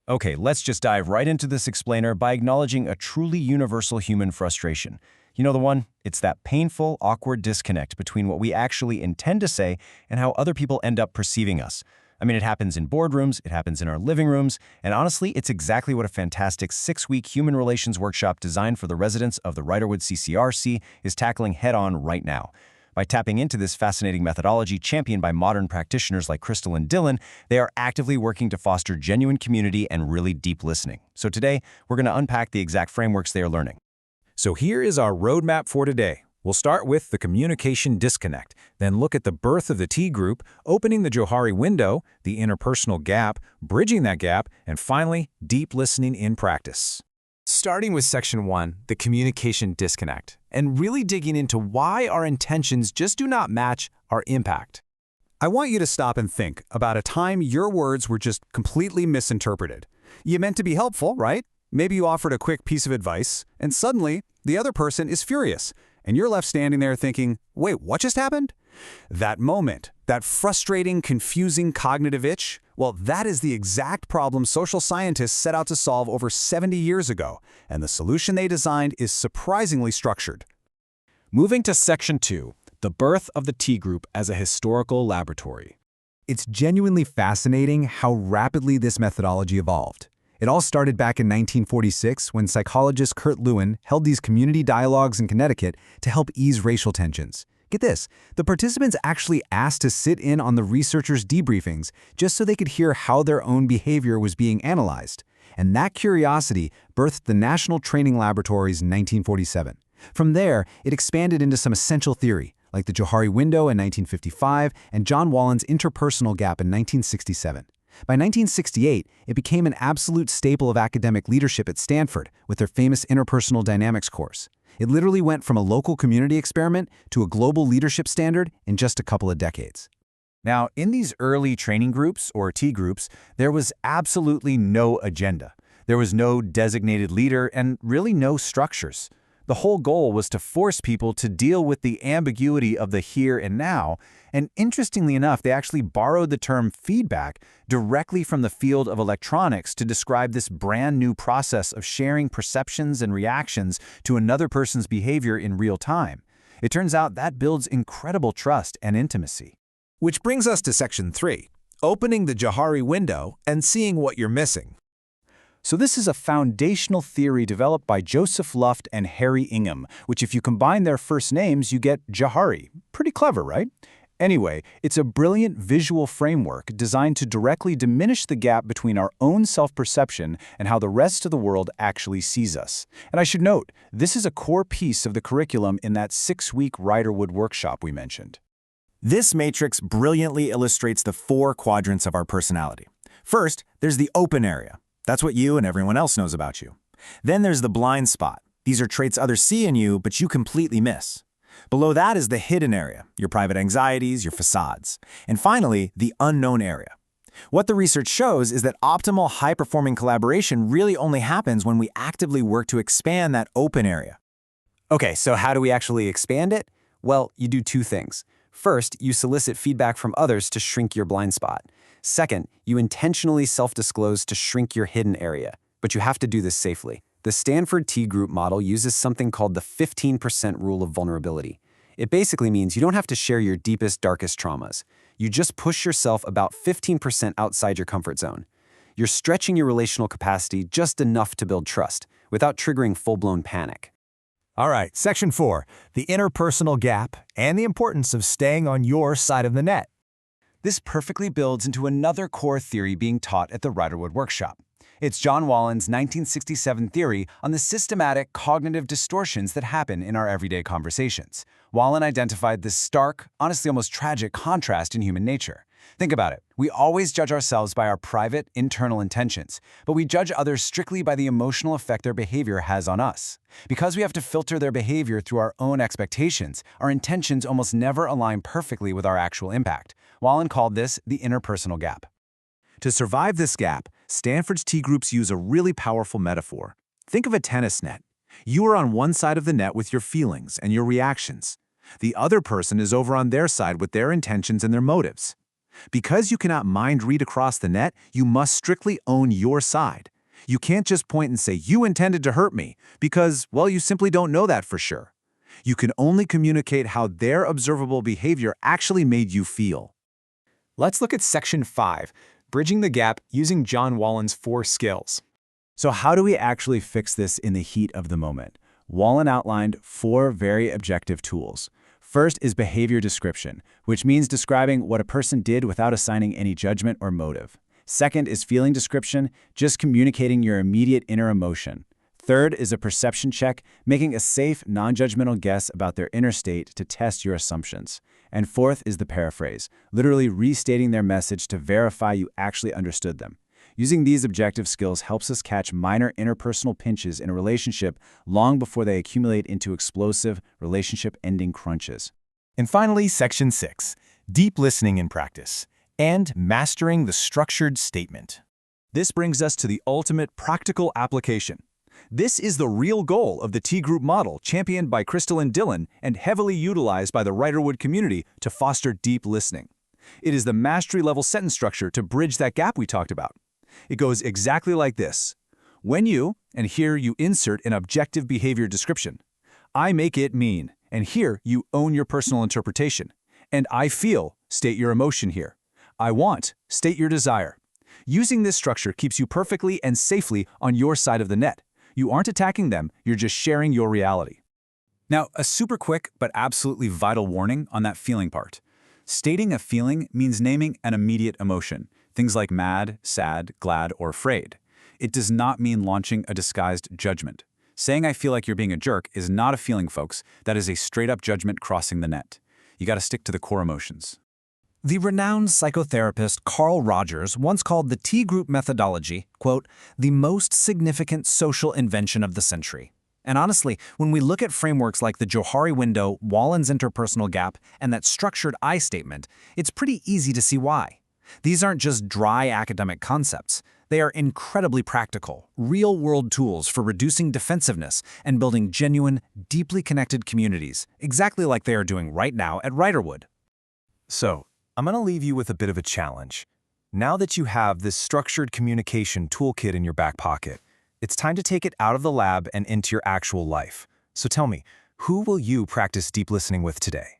Okay, let's just dive right into this explainer by acknowledging a truly universal human frustration. You know the one? It's that painful, awkward disconnect between what we actually intend to say and how other people end up perceiving us. I mean, it happens in boardrooms, it happens in our living rooms, and honestly, it's exactly what a fantastic 6-week human relations workshop designed for the residents of the Riderwood CCRC is tackling head-on right now. By tapping into this fascinating methodology championed by modern practitioners like Crystal and Dylan, they are actively working to foster genuine community and really deep listening. So today, we're going to unpack the exact frameworks they are learning. So here is our roadmap for today. We'll start with the communication disconnect, then look at the birth of the T group, opening the Johari window, the interpersonal gap, bridging that gap, and finally, deep listening in practice. Starting with Section 1, the communication disconnect, and really digging into why our intentions just do not match our impact. I want you to stop and think about a time your words were just completely misinterpreted. You meant to be helpful, right? Maybe you offered a quick piece of advice, and suddenly the other person is furious, and you're left standing there thinking, wait, what just happened? That moment, that frustrating, confusing cognitive itch, well, that is the exact problem social scientists set out to solve over 70 years ago, and the solution they designed is surprisingly structured. Moving to Section 2, the birth of the T group as a historical laboratory. It's genuinely fascinating how rapidly this methodology evolved. It all started back in 1946 when psychologist Kurt Lewin held these community dialogues in Connecticut to help ease racial tensions. Get this, the participants actually asked to sit in on the researchers' debriefings just so they could hear how their own behavior was being analyzed. And that curiosity birthed the National Training Laboratories in 1947. From there, it expanded into some essential theory, like the Johari window in 1955 and John Wallen's interpersonal gap in 1967. By 1968, it became an absolute staple of academic leadership at Stanford with their famous interpersonal dynamics course. It literally went from a local community experiment to a global leadership standard in just a couple of decades. Now, in these early training groups, or T groups, there was absolutely no agenda. There was no designated leader and really no structures. The whole goal was to force people to deal with the ambiguity of the here and now, and interestingly enough, they actually borrowed the term feedback directly from the field of electronics to describe this brand new process of sharing perceptions and reactions to another person's behavior in real time. It turns out that builds incredible trust and intimacy. Which brings us to Section 3, opening the Johari window and seeing what you're missing. So this is a foundational theory developed by Joseph Luft and Harry Ingham, which if you combine their first names, you get Johari. Pretty clever, right? Anyway, it's a brilliant visual framework designed to directly diminish the gap between our own self-perception and how the rest of the world actually sees us. And I should note, this is a core piece of the curriculum in that 6-week Riderwood workshop we mentioned. This matrix brilliantly illustrates the 4 quadrants of our personality. First, there's the open area. That's what you and everyone else knows about you. Then there's the blind spot. These are traits others see in you, but you completely miss. Below that is the hidden area, your private anxieties, your facades. And finally, the unknown area. What the research shows is that optimal high-performing collaboration really only happens when we actively work to expand that open area. Okay, so how do we actually expand it? Well, you do 2 things. First, you solicit feedback from others to shrink your blind spot. Second, you intentionally self-disclose to shrink your hidden area, but you have to do this safely. The Stanford T group model uses something called the 15% rule of vulnerability. It basically means you don't have to share your deepest, darkest traumas. You just push yourself about 15% outside your comfort zone. You're stretching your relational capacity just enough to build trust, without triggering full-blown panic. All right, Section 4, the interpersonal gap and the importance of staying on your side of the net. This perfectly builds into another core theory being taught at the Riderwood workshop. It's John Wallen's 1967 theory on the systematic cognitive distortions that happen in our everyday conversations. Wallen identified this stark, honestly almost tragic contrast in human nature. Think about it. We always judge ourselves by our private, internal intentions, but we judge others strictly by the emotional effect their behavior has on us. Because we have to filter their behavior through our own expectations, our intentions almost never align perfectly with our actual impact. Wallen called this the interpersonal gap. To survive this gap, Stanford's T groups use a really powerful metaphor. Think of a tennis net. You are on one side of the net with your feelings and your reactions. The other person is over on their side with their intentions and their motives. Because you cannot mind read across the net, you must strictly own your side. You can't just point and say, "You intended to hurt me," because, well, you simply don't know that for sure. You can only communicate how their observable behavior actually made you feel. Let's look at Section 5, Bridging the Gap using John Wallen's 4 skills. So how do we actually fix this in the heat of the moment? Wallen outlined 4 very objective tools. First is behavior description, which means describing what a person did without assigning any judgment or motive. Second is feeling description, just communicating your immediate inner emotion. Third is a perception check, making a safe, non-judgmental guess about their inner state to test your assumptions. And fourth is the paraphrase, literally restating their message to verify you actually understood them. Using these objective skills helps us catch minor interpersonal pinches in a relationship long before they accumulate into explosive, relationship-ending crunches. And finally, Section 6, Deep Listening in Practice, and Mastering the Structured Statement. This brings us to the ultimate practical application. This is the real goal of the T-group model championed by Crystal and Dylan and heavily utilized by the Writerwood community to foster deep listening. It is the mastery-level sentence structure to bridge that gap we talked about. It goes exactly like this. When you, and here you insert an objective behavior description. I make it mean, and here you own your personal interpretation. And I feel, state your emotion here. I want, state your desire. Using this structure keeps you perfectly and safely on your side of the net. You aren't attacking them, you're just sharing your reality. Now, a super quick but absolutely vital warning on that feeling part. Stating a feeling means naming an immediate emotion, things like mad, sad, glad, or afraid. It does not mean launching a disguised judgment. Saying I feel like you're being a jerk is not a feeling, folks. That is a straight-up judgment crossing the net. You gotta stick to the core emotions. The renowned psychotherapist Carl Rogers once called the T-group methodology, quote, the most significant social invention of the century. And honestly, when we look at frameworks like the Johari window, Wallen's interpersonal gap, and that structured I statement, it's pretty easy to see why. These aren't just dry academic concepts. They are incredibly practical, real-world tools for reducing defensiveness and building genuine, deeply connected communities, exactly like they are doing right now at Writerwood. So, I'm going to leave you with a bit of a challenge. Now that you have this structured communication toolkit in your back pocket, it's time to take it out of the lab and into your actual life. So tell me, who will you practice deep listening with today?